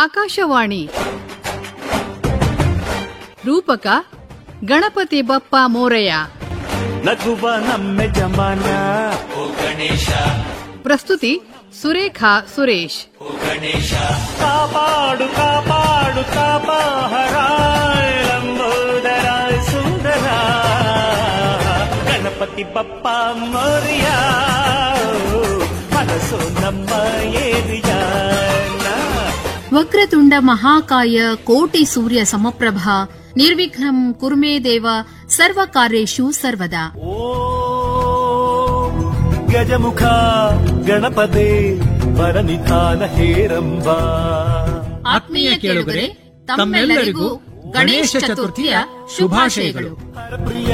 ಆಕಾಶವಾಣಿ. ರೂಪಕ ಗಣಪತಿ ಬಪ್ಪ ಮೋರಯ್ಯ. ನಗುವ ನಮ್ಮ ಜಮಾನ ಓ ಗಣೇಶ. ಪ್ರಸ್ತುತಿ ಸುರೇಖಾ ಸುರೇಶ್. ಓ ಗಣೇಶ. ಕಾಪಾಡು ಕಾಪಾಡು ಕಾಪಾಹರಾಯ ಲಂಬೋದರಾಯ ಸುಂದರ ಗಣಪತಿ ಬಪ್ಪ ಮೋರಯ್ಯ. ಮನಸ್ಸು ನಮ್ಮ ಏರಿಯಾ. ವಕ್ರತುಂಡ ಮಹಾಕಾಯ ಕೋಟಿ ಸೂರ್ಯ ಸಮಪ್ರಭಾ ನಿರ್ವಿಘ್ನಂ ಕುರ್ಮೇ ದೇವ ಸರ್ವಕಾರ್ಯೇಷು ಸರ್ವದಾ. ಓಂ ಗಜಮುಖ ಗಣಪತಿ ವರನಿಧಾನ ಹೇರಂಬ. ಆತ್ಮೀಯ ಕೇಳುಗರೆ, ತಮ್ಮೆಲ್ಲರಿಗೂ ಗಣೇಶ ಚತುರ್ಥಿಯ ಶುಭಾಶಯಗಳು. ಹರಪ್ರಿಯ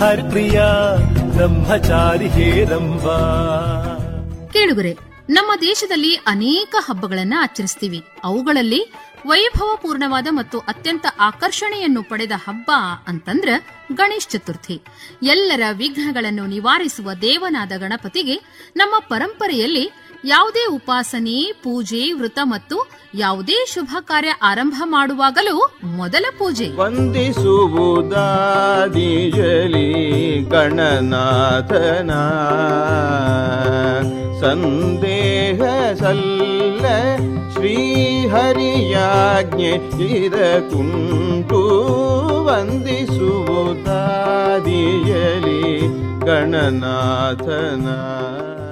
ಹರಿಪ್ರಿಯ ಬ್ರಹ್ಮಚಾರಿ ಹೇರಂಬ. ಕೇಳುಗರೆ, ನಮ್ಮ ದೇಶದಲ್ಲಿ ಅನೇಕ ಹಬ್ಬಗಳನ್ನ ಆಚರಿಸ್ತೀವಿ. ಅವುಗಳಲ್ಲಿ ವೈಭವಪೂರ್ಣವಾದ ಮತ್ತು ಅತ್ಯಂತ ಆಕರ್ಷಣೆಯನ್ನು ಪಡೆದ ಹಬ್ಬ ಅಂತಂದ್ರ ಗಣೇಶ ಚತುರ್ಥಿ. ಎಲ್ಲರ ವಿಘ್ನಗಳನ್ನು ನಿವಾರಿಸುವ ದೇವನಾದ ಗಣಪತಿಗೆ ನಮ್ಮ ಪರಂಪರೆಯಲ್ಲಿ ಯಾವುದೇ ಉಪಾಸನೆ, ಪೂಜೆ, ವ್ರತ ಮತ್ತು ಯಾವುದೇ ಶುಭ ಕಾರ್ಯ ಆರಂಭ ಮಾಡುವಾಗಲೂ ಮೊದಲ ಪೂಜೆ ವಂದಿಸುವುದಾದಿಯಲಿ ಗಣನಾಥನ ಸಂದೇಹ ಸಲ್ಲ ಶ್ರೀಹರಿಯಾಜ್ಞೆ ಇರಕುಂಟು ವಂದಿಸುವುದಾದಿಯಲಿ ಗಣನಾಥನ.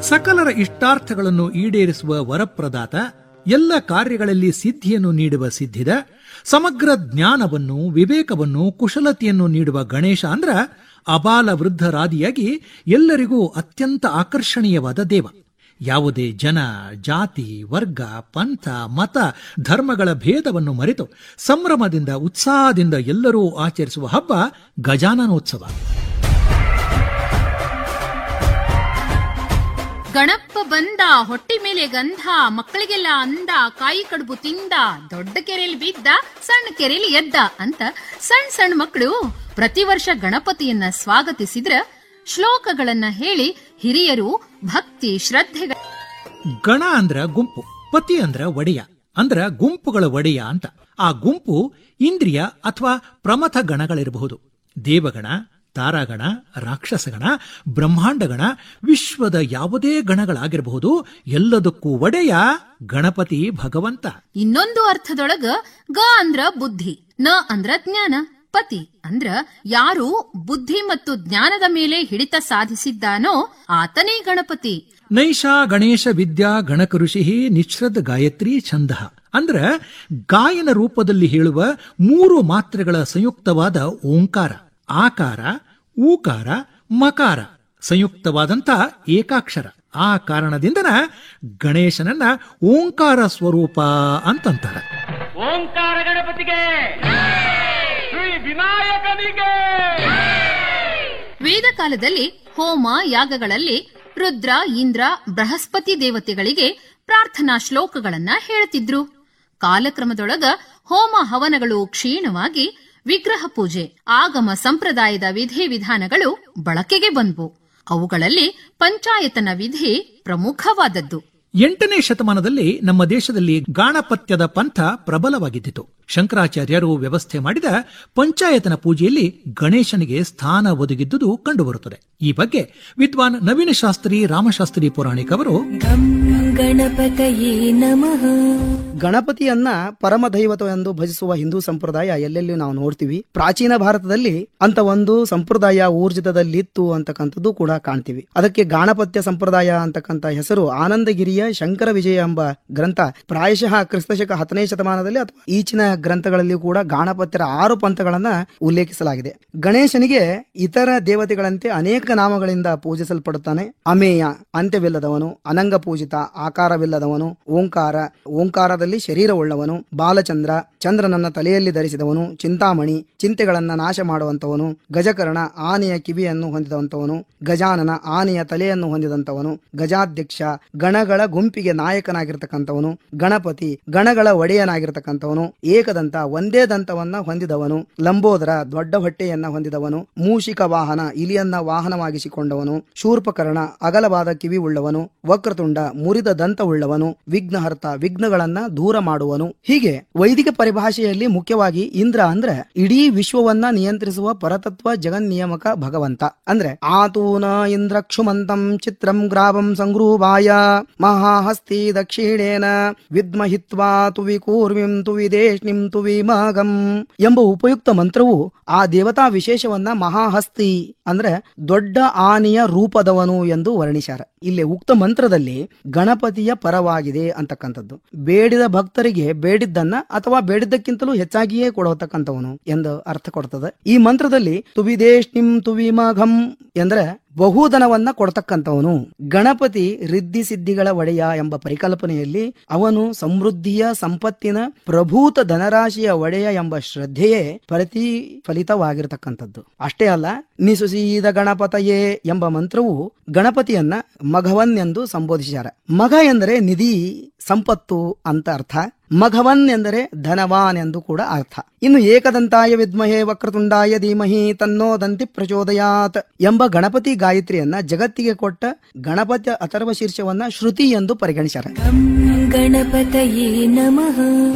ಸಕಲರ ಇಷ್ಟಾರ್ಥಗಳನ್ನು ಈಡೇರಿಸುವ ವರಪ್ರದಾತ, ಎಲ್ಲ ಕಾರ್ಯಗಳಲ್ಲಿ ಸಿದ್ಧಿಯನ್ನು ನೀಡುವ ಸಿದ್ಧಿದ, ಸಮಗ್ರ ಜ್ಞಾನವನ್ನು, ವಿವೇಕವನ್ನು, ಕುಶಲತೆಯನ್ನು ನೀಡುವ ಗಣೇಶ ಅಂದ್ರ ಅಬಾಲ ವೃದ್ಧರಾದಿಯಾಗಿ ಎಲ್ಲರಿಗೂ ಅತ್ಯಂತ ಆಕರ್ಷಣೀಯವಾದ ದೇವ. ಯಾವುದೇ ಜನ, ಜಾತಿ, ವರ್ಗ, ಪಂಥ, ಮತ, ಧರ್ಮಗಳ ಭೇದವನ್ನು ಮರೆತು ಸಂಭ್ರಮದಿಂದ, ಉತ್ಸಾಹದಿಂದ ಎಲ್ಲರೂ ಆಚರಿಸುವ ಹಬ್ಬ ಗಜಾನನೋತ್ಸವ. ಗಣಪ ಬಂದ, ಹೊಟ್ಟಿ ಮೇಲೆ ಗಂಧ, ಮಕ್ಕಳಿಗೆಲ್ಲ ಅಂದ, ಕಾಯಿ ಕಡುಬು ತಿಂದ, ದೊಡ್ಡ ಕೆರೆಯಲ್ಲಿ ಬಿದ್ದ, ಸಣ್ಣ ಕೆರೆಯಲ್ಲಿ ಎದ್ದ ಅಂತ ಸಣ್ಣ ಸಣ್ಣ ಮಕ್ಕಳು ಪ್ರತಿ ವರ್ಷ ಗಣಪತಿಯನ್ನ ಸ್ವಾಗತಿಸಿದ್ರ ಶ್ಲೋಕಗಳನ್ನ ಹೇಳಿ ಹಿರಿಯರು ಭಕ್ತಿ ಶ್ರದ್ಧೆಗಳ. ಗಣ ಅಂದ್ರ ಗುಂಪು, ಪತಿ ಅಂದ್ರ ಒಡೆಯ, ಅಂದ್ರ ಗುಂಪುಗಳ ಒಡೆಯ ಅಂತ. ಆ ಗುಂಪು ಇಂದ್ರಿಯ ಅಥವಾ ಪ್ರಮಥ ಗಣಗಳಿರಬಹುದು. ದೇವಗಣ, ತಾರಾಗಣ, ರಾಕ್ಷಸಗಣ, ಬ್ರಹ್ಮಾಂಡಗಣ, ವಿಶ್ವದ ಯಾವುದೇ ಗಣಗಳಾಗಿರಬಹುದು. ಎಲ್ಲದಕ್ಕೂ ಒಡೆಯ ಗಣಪತಿ ಭಗವಂತ. ಇನ್ನೊಂದು ಅರ್ಥದೊಳಗ ಗ ಅಂದ್ರ ಬುದ್ಧಿ, ನ ಅಂದ್ರ ಜ್ಞಾನ, ಪತಿ ಅಂದ್ರ ಯಾರು ಬುದ್ಧಿ ಮತ್ತು ಜ್ಞಾನದ ಮೇಲೆ ಹಿಡಿತ ಸಾಧಿಸಿದ್ದಾನೋ ಆತನೇ ಗಣಪತಿ. ನೈಷಾ ಗಣೇಶ ವಿದ್ಯಾ ಗಣಕಋಷಿ ನಿಶ್ರದ್ ಗಾಯತ್ರಿ ಛಂದ ಅಂದ್ರ ಗಾಯನ ರೂಪದಲ್ಲಿ ಹೇಳುವ 3 ಮಾತ್ರೆಗಳ ಸಂಯುಕ್ತವಾದ ಓಂಕಾರ, ಆಕಾರ, ಊಕಾರ, ಮಕಾರ ಸಂಯುಕ್ತವಾದಂಥ ಏಕಾಕ್ಷರ. ಆ ಕಾರಣದಿಂದನ ಗಣೇಶನನ್ನ ಓಂಕಾರ ಸ್ವರೂಪ ಅಂತಂತಾರೆ. ಓಂಕಾರ ಗಣಪತಿಗೆ, ಶ್ರೀ ವಿನಾಯಕನಿಗೆ. ವೇದ ಕಾಲದಲ್ಲಿ ಹೋಮ ಯಾಗಗಳಲ್ಲಿ ರುದ್ರ, ಇಂದ್ರ, ಬೃಹಸ್ಪತಿ ದೇವತೆಗಳಿಗೆ ಪ್ರಾರ್ಥನಾ ಶ್ಲೋಕಗಳನ್ನ ಹೇಳ್ತಿದ್ರು. ಕಾಲಕ್ರಮದೊಳಗ ಹೋಮ ಹವನಗಳು ಕ್ಷೀಣವಾಗಿ ವಿಗ್ರಹ ಪೂಜೆ, ಆಗಮ ಸಂಪ್ರದಾಯದ ವಿಧಿವಿಧಾನಗಳು ಬಳಕೆಗೆ ಬಂದ್ವು. ಅವುಗಳಲ್ಲಿ ಪಂಚಾಯತನ ವಿಧಿ ಪ್ರಮುಖವಾದದ್ದು. 8ನೇ ಶತಮಾನದಲ್ಲಿ ನಮ್ಮ ದೇಶದಲ್ಲಿ ಗಾಣಪತ್ಯದ ಪಂಥ ಪ್ರಬಲವಾಗಿದ್ದಿತು. ಶಂಕರಾಚಾರ್ಯರು ವ್ಯವಸ್ಥೆ ಮಾಡಿದ ಪಂಚಾಯತನ ಪೂಜೆಯಲ್ಲಿ ಗಣೇಶನಿಗೆ ಸ್ಥಾನ ಒದಗಿದ್ದುದು ಕಂಡುಬರುತ್ತದೆ. ಈ ಬಗ್ಗೆ ವಿದ್ವಾನ್ ನವೀನ ಶಾಸ್ತ್ರಿ ರಾಮಶಾಸ್ತ್ರಿ ಪುರಾಣಿಕ್ ಅವರು ಗಣಪತಯೇ ನಮಃ. ಗಣಪತಿಯನ್ನ ಪರಮದೈವತ ಎಂದು ಭಜಿಸುವ ಹಿಂದೂ ಸಂಪ್ರದಾಯ ಎಲ್ಲೆಲ್ಲಿ ನಾವು ನೋಡ್ತೀವಿ. ಪ್ರಾಚೀನ ಭಾರತದಲ್ಲಿ ಅಂತ ಒಂದು ಸಂಪ್ರದಾಯ ಊರ್ಜಿತದಲ್ಲಿತ್ತು ಅಂತಕ್ಕಂಥದ್ದು ಕೂಡ ಕಾಣ್ತೀವಿ. ಅದಕ್ಕೆ ಗಾಣಪತ್ಯ ಸಂಪ್ರದಾಯ ಅಂತಕ್ಕಂಥ ಹೆಸರು ಆನಂದಗಿರಿಯ ಶಂಕರ ವಿಜಯ ಎಂಬ ಗ್ರಂಥ ಪ್ರಾಯಶಃ ಕ್ರಿಸ್ತಶಕ 10ನೇ ಶತಮಾನದಲ್ಲಿ ಅಥವಾ ಈಚಿನ ಗ್ರಂಥಗಳಲ್ಲಿ ಕೂಡ ಗಾಣಪತ್ಯರ 6 ಪಂಥಗಳನ್ನ ಉಲ್ಲೇಖಿಸಲಾಗಿದೆ. ಗಣೇಶನಿಗೆ ಇತರ ದೇವತೆಗಳಂತೆ ಅನೇಕ ನಾಮಗಳಿಂದ ಪೂಜಿಸಲ್ಪಡುತ್ತಾನೆ. ಅಮೇಯ, ಅಂತ್ಯವಿಲ್ಲದವನು, ಅನಂಗ ಪೂಜಿತ, ಆಕಾರವಿಲ್ಲದವನು, ಓಂಕಾರ, ಓಂಕಾರದಲ್ಲಿ ಶರೀರವುಳ್ಳವನು, ಬಾಲಚಂದ್ರ, ಚಂದ್ರನನ್ನ ತಲೆಯಲ್ಲಿ ಧರಿಸಿದವನು, ಚಿಂತಾಮಣಿ, ಚಿಂತೆಗಳನ್ನ ನಾಶ ಮಾಡುವಂತವನು, ಗಜಕರ್ಣ, ಆನೆಯ ಕಿವಿಯನ್ನು ಹೊಂದಿದಂತವನು, ಗಜಾನನ, ಆನೆಯ ತಲೆಯನ್ನು ಹೊಂದಿದಂತವನು, ಗಜಾಧ್ಯಕ್ಷ, ಗಣಗಳ ಗುಂಪಿಗೆ ನಾಯಕನಾಗಿರ್ತಕ್ಕಂಥವನು, ಗಣಪತಿ, ಗಣಗಳ ಒಡೆಯನಾಗಿರ್ತಕ್ಕಂಥವನು, ಏಕದಂತ, ಒಂದೇ ದಂತವನ್ನ ಹೊಂದಿದವನು, ಲಂಬೋದರ, ದೊಡ್ಡ ಹೊಟ್ಟೆಯನ್ನ ಹೊಂದಿದವನು, ಮೂಷಿಕ ವಾಹನ, ಇಲಿಯನ್ನ ವಾಹನವಾಗಿಸಿಕೊಂಡವನು, ಶೂರ್ಪಕರ್ಣ, ಅಗಲವಾದ ಕಿವಿ ಉಳ್ಳವನು, ವಕ್ರತುಂಡ, ಮುರಿದ ದಂತವುಳ್ಳವನು, ವಿಘ್ನಹರ್ತ, ವಿಘ್ನಗಳನ್ನ ದೂರ ಮಾಡುವನು. ಹೀಗೆ ವೈದಿಕ ಪರಿಭಾಷೆಯಲ್ಲಿ ಮುಖ್ಯವಾಗಿ ಇಂದ್ರ ಅಂದ್ರೆ ಇಡೀ ವಿಶ್ವವನ್ನ ನಿಯಂತ್ರಿಸುವ ಪರತತ್ವ ಜಗನ್ನಿಯಮಕ ಭಗವಂತ. ಅಂದ್ರೆ ಆತೂನ ಇಂದ್ರ ಕ್ಷುಮಂತಂ ಚಿತ್ರಂ ಗ್ರಾವಂ ಸಂಗ್ರೂವಾಯ ಮಹಾಹಸ್ತಿ ದಕ್ಷಿಣೇನ ವಿದ್ಮಹಿತ್ವಾ ತುವಿ ಕೂರ್ವಿಂ ತುವಿ ದೇಶ್ನಿಂ ತುವಿ ಮಗಂ ಎಂಬ ಉಪಯುಕ್ತ ಮಂತ್ರವು ಆ ದೇವತಾ ವಿಶೇಷವನ್ನ ಮಹಾಹಸ್ತಿ ಅಂದ್ರೆ ದೊಡ್ಡ ಆನೆಯ ರೂಪದವನು ಎಂದು ವರ್ಣಿಸ್ಯಾರ. ಇಲ್ಲಿ ಉಕ್ತ ಮಂತ್ರದಲ್ಲಿ ಗಣಪತಿಯ ಪರವಾಗಿದೆ ಅಂತಕ್ಕಂಥದ್ದು. ಬೇಡಿದ ಭಕ್ತರಿಗೆ ಬೇಡಿದ್ದನ್ನ ಅಥವಾ ಬೇಡಿದ್ದಕ್ಕಿಂತಲೂ ಹೆಚ್ಚಾಗಿಯೇ ಕೊಡತಕ್ಕಂಥವನು ಎಂದು ಅರ್ಥ ಕೊಡ್ತದೆ. ಈ ಮಂತ್ರದಲ್ಲಿ ತುವಿದೇಶ್ನಿಂ ತುವಿಮಘಂ ಎಂದ್ರೆ ಬಹುಧನವನ್ನ ಕೊಡ್ತಕ್ಕಂಥವನು. ಗಣಪತಿ ರಿದ್ಧಿ ಸಿದ್ಧಿಗಳ ಒಡೆಯ ಎಂಬ ಪರಿಕಲ್ಪನೆಯಲ್ಲಿ ಅವನು ಸಮೃದ್ಧಿಯ ಸಂಪತ್ತಿನ ಪ್ರಭೂತ ಧನರಾಶಿಯ ಒಡೆಯ ಎಂಬ ಶ್ರದ್ಧೆಯೇ ಪ್ರತಿಫಲಿತವಾಗಿರತಕ್ಕಂಥದ್ದು. ಅಷ್ಟೇ ಅಲ್ಲ, ನಿಸುಸೀದ ಗಣಪತಯೇ ಎಂಬ ಮಂತ್ರವು ಗಣಪತಿಯನ್ನ ಮಘವನ್ ಎಂದು ಸಂಬೋಧಿಸಿದ್ದಾರೆ. ಮಘ ಎಂದರೆ ನಿಧಿ, ಸಂಪತ್ತು ಅಂತ ಅರ್ಥ. ಮಘವನ್ ಎಂದರೆ ಧನವಾನ್ ಎಂದು ಕೂಡ ಅರ್ಥ. ಇನ್ನು ಏಕದಂತಾಯ ವಿದ್ಮಹೇ ವಕ್ರತುಂಡಾಯ ಧೀಮಹಿ ತನ್ನೋ ದಂತಿ ಪ್ರಚೋದಯಾತ್ ಎಂಬ ಗಣಪತಿ ಗಾಯತ್ರಿಯನ್ನ ಜಗತ್ತಿಗೆ ಕೊಟ್ಟ ಗಣಪತಿ ಅಥರ್ವ ಶೀರ್ಷವನ್ನ ಶ್ರುತಿ ಎಂದು ಪರಿಗಣಿಸ್ಯಾರ. ಗಣಪತಯೇ ನಮಃ.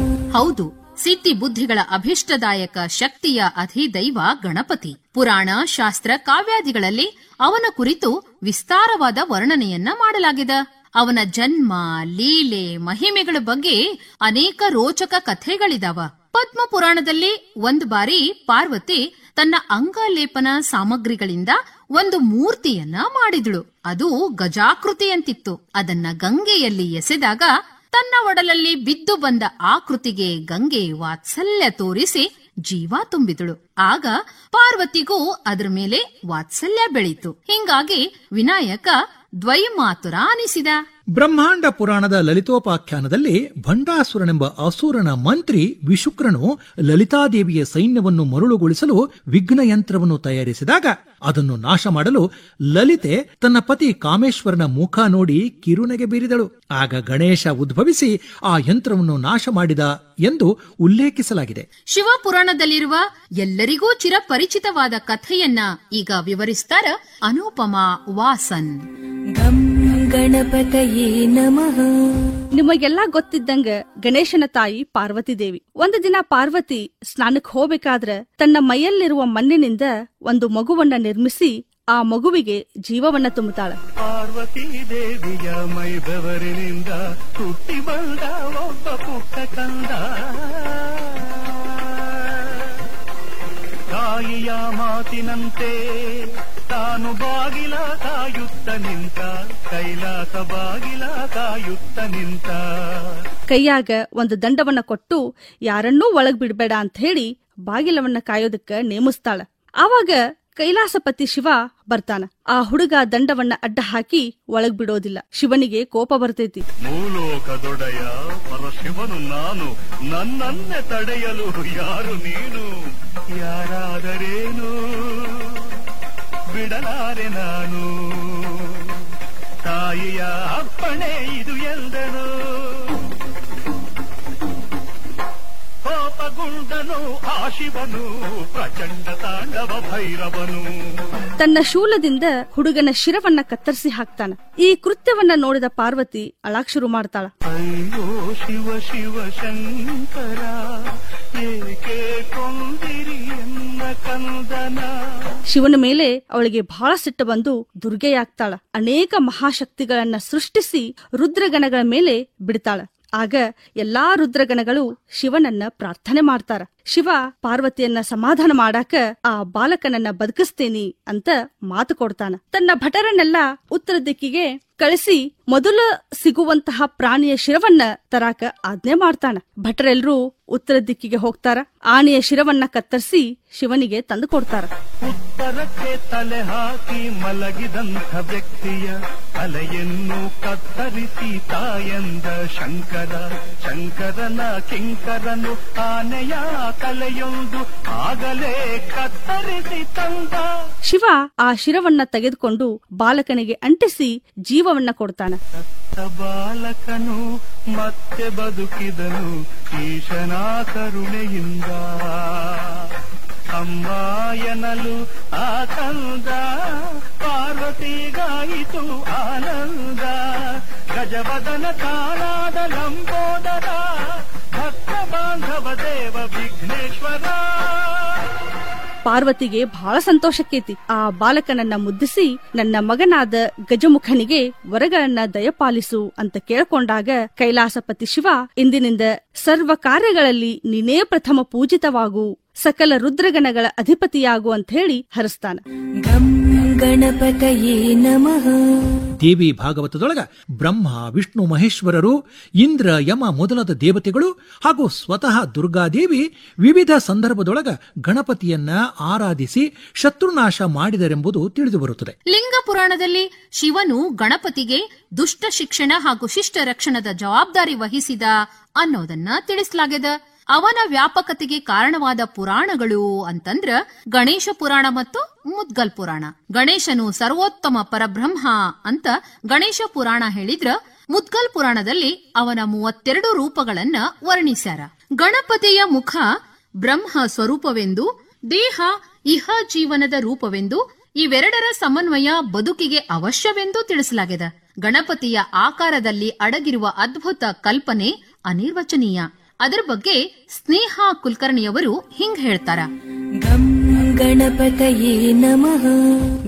ಹೌದು, ಸಿದ್ಧಿ ಬುದ್ಧಿಗಳ ಅಭಿಷ್ಟದಾಯಕ ಶಕ್ತಿಯ ಅಧಿದೈವ ಗಣಪತಿ. ಪುರಾಣ, ಶಾಸ್ತ್ರ, ಕಾವ್ಯಾದಿಗಳಲ್ಲಿ ಅವನ ಕುರಿತು ವಿಸ್ತಾರವಾದ ವರ್ಣನೆಯನ್ನ ಮಾಡಲಾಗಿದೆ. ಅವನ ಜನ್ಮ, ಲೀಲೆ, ಮಹಿಮೆಗಳ ಬಗ್ಗೆ ಅನೇಕ ರೋಚಕ ಕಥೆಗಳಿದಾವ. ಪದ್ಮ ಪುರಾಣದಲ್ಲಿ ಒಂದು ಬಾರಿ ಪಾರ್ವತಿ ತನ್ನ ಅಂಗಲೇಪನ ಸಾಮಗ್ರಿಗಳಿಂದ ಒಂದು ಮೂರ್ತಿಯನ್ನ ಮಾಡಿದಳು. ಅದು ಗಜಾಕೃತಿಯಂತಿತ್ತು. ಅದನ್ನ ಗಂಗೆಯಲ್ಲಿ ಎಸೆದಾಗ ತನ್ನ ಒಡಲಲ್ಲಿ ಬಿದ್ದು ಬಂದ ಆಕೃತಿಗೆ ಗಂಗೆ ವಾತ್ಸಲ್ಯ ತೋರಿಸಿ ಜೀವ ತುಂಬಿದಳು. ಆಗ ಪಾರ್ವತಿಗೂ ಅದರ ಮೇಲೆ ವಾತ್ಸಲ್ಯ ಬೆಳೀತು. ಹಿಂಗಾಗಿ ವಿನಾಯಕ ದ್ವೈಮಾತುರ ಅನಿಸಿದ. ಬ್ರಹ್ಮಾಂಡ ಪುರಾಣದ ಲಲಿತೋಪಾಖ್ಯಾನದಲ್ಲಿ ಭಂಡಾಸುರನೆಂಬ ಅಸುರನ ಮಂತ್ರಿ ವಿಶುಕ್ರನು ಲಲಿತಾದೇವಿಯ ಸೈನ್ಯವನ್ನು ಮರುಳುಗೊಳಿಸಲು ವಿಘ್ನ ಯಂತ್ರವನ್ನು ತಯಾರಿಸಿದಾಗ ಅದನ್ನು ನಾಶ ಮಾಡಲು ಲಲಿತೆ ತನ್ನ ಪತಿ ಕಾಮೇಶ್ವರನ ಮುಖ ನೋಡಿ ಕಿರುನಗೆ ಬೀರಿದಳು. ಆಗ ಗಣೇಶ ಉದ್ಭವಿಸಿ ಆ ಯಂತ್ರವನ್ನು ನಾಶ ಮಾಡಿದ ಎಂದು ಉಲ್ಲೇಖಿಸಲಾಗಿದೆ. ಶಿವಪುರಾಣದಲ್ಲಿರುವ ಎಲ್ಲರಿಗೂ ಚಿರಪರಿಚಿತವಾದ ಕಥೆಯನ್ನ ಈಗ ವಿವರಿಸ್ತಾರ ಅನುಪಮಾ ವಾಸನ್. ಗಣಪತಯೇ ನಮಃ. ನಿಮಗೆಲ್ಲಾ ಗೊತ್ತಿದ್ದಂಗ ಗಣೇಶನ ತಾಯಿ ಪಾರ್ವತಿ ದೇವಿ. ಒಂದು ದಿನ ಪಾರ್ವತಿ ಸ್ನಾನಕ್ಕೆ ಹೋಗ್ಬೇಕಾದ್ರ ತನ್ನ ಮೈಯಲ್ಲಿರುವ ಮಣ್ಣಿನಿಂದ ಒಂದು ಮಗುವನ್ನ ನಿರ್ಮಿಸಿ ಆ ಮಗುವಿಗೆ ಜೀವವನ್ನ ತುಂಬುತ್ತಾಳ. ಪಾರ್ವತಿ ದೇವಿಯ ಮೈ ಬೆವರಿನಿಂದ ಹುಟ್ಟಿ ಬಂದ ಒಬ್ಬ ಪುಟ್ಟ ಕಂದ. ತಾಯಿಯ ಮಾತಿನಂತೆ ತಾನು ಬಾಗಿಲ ಕಾಯುತ್ತ ನಿಂತ, ಕೈಲಾಸ ಬಾಗಿಲ ಕಾಯುತ್ತ ನಿಂತ. ಕೈಯಾಗ ಒಂದು ದಂಡವನ್ನ ಕೊಟ್ಟು ಯಾರನ್ನೂ ಒಳಗ್ ಬಿಡ್ಬೇಡ ಅಂತ ಹೇಳಿ ಬಾಗಿಲವನ್ನ ಕಾಯೋದಕ್ಕ ನೇಮಿಸ್ತಾಳ. ಆವಾಗ ಕೈಲಾಸಪತಿ ಶಿವ ಬರ್ತಾನ. ಆ ಹುಡುಗ ದಂಡವನ್ನ ಅಡ್ಡ ಹಾಕಿ ಒಳಗ್ ಬಿಡೋದಿಲ್ಲ. ಶಿವನಿಗೆ ಕೋಪ ಬರ್ತೈತಿ. ಮೂಲೋಕದೊಡೆಯ ಪರಶಿವನು ನಾನು, ನನ್ನನ್ನೇ ತಡೆಯಲು ಯಾರು ನೀನು? ಯಾರಾದರೇನು ಬಿಡಲಾರೆ ನಾನು, ತಾಯಿಯ ಅಪ್ಪಣೆ ಇದು ಎಂದನು. ಕೋಪಗುಂಡನು ಆ ಶಿವನು, ಪ್ರಚಂಡ ತಾಂಡವ ಭೈರವನು. ತನ್ನ ಶೂಲದಿಂದ ಹುಡುಗನ ಶಿರವನ್ನ ಕತ್ತರಿಸಿ ಹಾಕ್ತಾನ. ಈ ಕೃತ್ಯವನ್ನ ನೋಡಿದ ಪಾರ್ವತಿ ಅಳಾಕ್ ಶುರು ಮಾಡ್ತಾಳ. ಅಯ್ಯೋ ಶಿವ ಶಿವ ಶಂಕರ, ಏಕೆ ಕೊಂದಿರಿ ಎನ್ನ ಕಂದನ. ಶಿವನ ಮೇಲೆ ಅವಳಿಗೆ ಬಹಳ ಸಿಟ್ಟು ಬಂದು ದುರ್ಗೆಯಾಗ್ತಾಳ. ಅನೇಕ ಮಹಾಶಕ್ತಿಗಳನ್ನ ಸೃಷ್ಟಿಸಿ ರುದ್ರಗಣಗಳ ಮೇಲೆ ಬಿಡ್ತಾಳ. ಆಗ ಎಲ್ಲಾ ರುದ್ರಗಣಗಳು ಶಿವನನ್ನ ಪ್ರಾರ್ಥನೆ ಮಾಡ್ತಾರ. ಶಿವ ಪಾರ್ವತಿಯನ್ನ ಸಮಾಧಾನ ಮಾಡಾಕ ಆ ಬಾಲಕನನ್ನ ಬದುಕಿಸ್ತೇನಿ ಅಂತ ಮಾತು ಕೊಡ್ತಾನ. ತನ್ನ ಭಟರನ್ನೆಲ್ಲ ಉತ್ತರ ದಿಕ್ಕಿಗೆ ಕಳಿಸಿ ಮೊದಲು ಸಿಗುವಂತಹ ಪ್ರಾಣಿಯ ಶಿರವನ್ನ ತರಾಕ ಆಜ್ಞೆ ಮಾಡ್ತಾನ. ಭಟರೆಲ್ಲರೂ ಉತ್ತರ ದಿಕ್ಕಿಗೆ ಹೋಗ್ತಾರ. ಆನೆಯ ಶಿರವನ್ನ ಕತ್ತರಿಸಿ ಶಿವನಿಗೆ ತಂದು ಕೊಡ್ತಾರ. ಉತ್ತರಕ್ಕೆ ತಲೆ ಹಾಕಿ ಮಲಗಿದಂಥ ವ್ಯಕ್ತಿಯ ತಲೆಯನ್ನು ಕತ್ತರಿಸಿ ತಾಯಂದ ಶಂಕರ. ಶಂಕರನ ಕಿಂಕರನು ಆನೆಯ ತಲೆಯೊಂದು ಆಗಲೇ ಕತ್ತರಿಸಿ ತಂದ. ಶಿವ ಆ ಶಿರವನ್ನ ತೆಗೆದುಕೊಂಡು ಬಾಲಕನಿಗೆ ಅಂಟಿಸಿ ಜೀವವನ್ನ ಕೊಡ್ತಾನ. ಬಾಲಕನು ಮತ್ತೆ ಬದುಕಿದನು ಈಶನ ಕರುಣೆಯಿಂದ. ಅಮ್ಮ ಎನ್ನಲು ಆ ಕಂದ ಪಾರ್ವತಿಗಾಯಿತು ಆನಂದ. ಗಜವದನ ತಾನಾದ ಲಂಬೋದರ ಭಕ್ತ ಬಾಂಧವ ದೇವ ವಿಘ್ನೇಶ್ವರ. ಪಾರ್ವತಿಗೆ ಬಹಳ ಸಂತೋಷಕ್ಕೇತಿ. ಆ ಬಾಲಕನನ್ನ ಮುದ್ದಿಸಿ ನನ್ನ ಮಗನಾದ ಗಜಮುಖನಿಗೆ ವರಗಳನ್ನ ದಯಪಾಲಿಸು ಅಂತ ಕೇಳ್ಕೊಂಡಾಗ ಕೈಲಾಸಪತಿ ಶಿವ ಇಂದಿನಿಂದ ಸರ್ವ ಕಾರ್ಯಗಳಲ್ಲಿ ನೀನೇ ಪ್ರಥಮ ಪೂಜಿತವಾಗು, ಸಕಲ ರುದ್ರಗಣಗಳ ಅಧಿಪತಿಯಾಗು ಅಂತ ಹೇಳಿ ಹರಿಸ್ತಾನ. ಗಂ ಗಣಪತಯೇ ನಮಃ. ದೇವಿ ಭಾಗವತದೊಳಗ ಬ್ರಹ್ಮ, ವಿಷ್ಣು, ಮಹೇಶ್ವರರು, ಇಂದ್ರ, ಯಮ ಮೊದಲಾದ ದೇವತೆಗಳು ಹಾಗೂ ಸ್ವತಃ ದುರ್ಗಾದೇವಿ ವಿವಿಧ ಸಂದರ್ಭದೊಳಗ ಗಣಪತಿಯನ್ನ ಆರಾಧಿಸಿ ಶತ್ರುನಾಶ ಮಾಡಿದರೆಂಬುದು ತಿಳಿದು ಬರುತ್ತದೆ. ಲಿಂಗ ಪುರಾಣದಲ್ಲಿ ಶಿವನು ಗಣಪತಿಗೆ ದುಷ್ಟ ಶಿಕ್ಷಣ ಹಾಗೂ ಶಿಷ್ಟ ರಕ್ಷಣದ ಜವಾಬ್ದಾರಿ ವಹಿಸಿದ ಅನ್ನೋದನ್ನ ತಿಳಿಸಲಾಗಿದೆ. ಅವನ ವ್ಯಾಪಕತೆಗೆ ಕಾರಣವಾದ ಪುರಾಣಗಳು ಅಂತಂದ್ರ ಗಣೇಶ ಪುರಾಣ ಮತ್ತು ಮುದ್ಗಲ್ ಪುರಾಣ. ಗಣೇಶನು ಸರ್ವೋತ್ತಮ ಪರಬ್ರಹ್ಮ ಅಂತ ಗಣೇಶ ಪುರಾಣ ಹೇಳಿದ್ರ, ಮುದ್ಗಲ್ ಪುರಾಣದಲ್ಲಿ ಅವನ 32 ರೂಪಗಳನ್ನ ವರ್ಣಿಸ್ಯಾರ. ಗಣಪತಿಯ ಮುಖ ಬ್ರಹ್ಮ ಸ್ವರೂಪವೆಂದು, ದೇಹ ಇಹ ಜೀವನದ ರೂಪವೆಂದು, ಇವೆರಡರ ಸಮನ್ವಯ ಬದುಕಿಗೆ ಅವಶ್ಯವೆಂದು ತಿಳಿಸಲಾಗಿದೆ. ಗಣಪತಿಯ ಆಕಾರದಲ್ಲಿ ಅಡಗಿರುವ ಅದ್ಭುತ ಕಲ್ಪನೆ ಅನಿರ್ವಚನೀಯ. ಅದರ ಬಗ್ಗೆ ಸ್ನೇಹ ಕುಲಕರ್ಣಿಯವರು ಹಿಂಗ್ ಹೇಳ್ತಾರ. ಗಂ ಗಣಪತಯೇ ನಮಃ.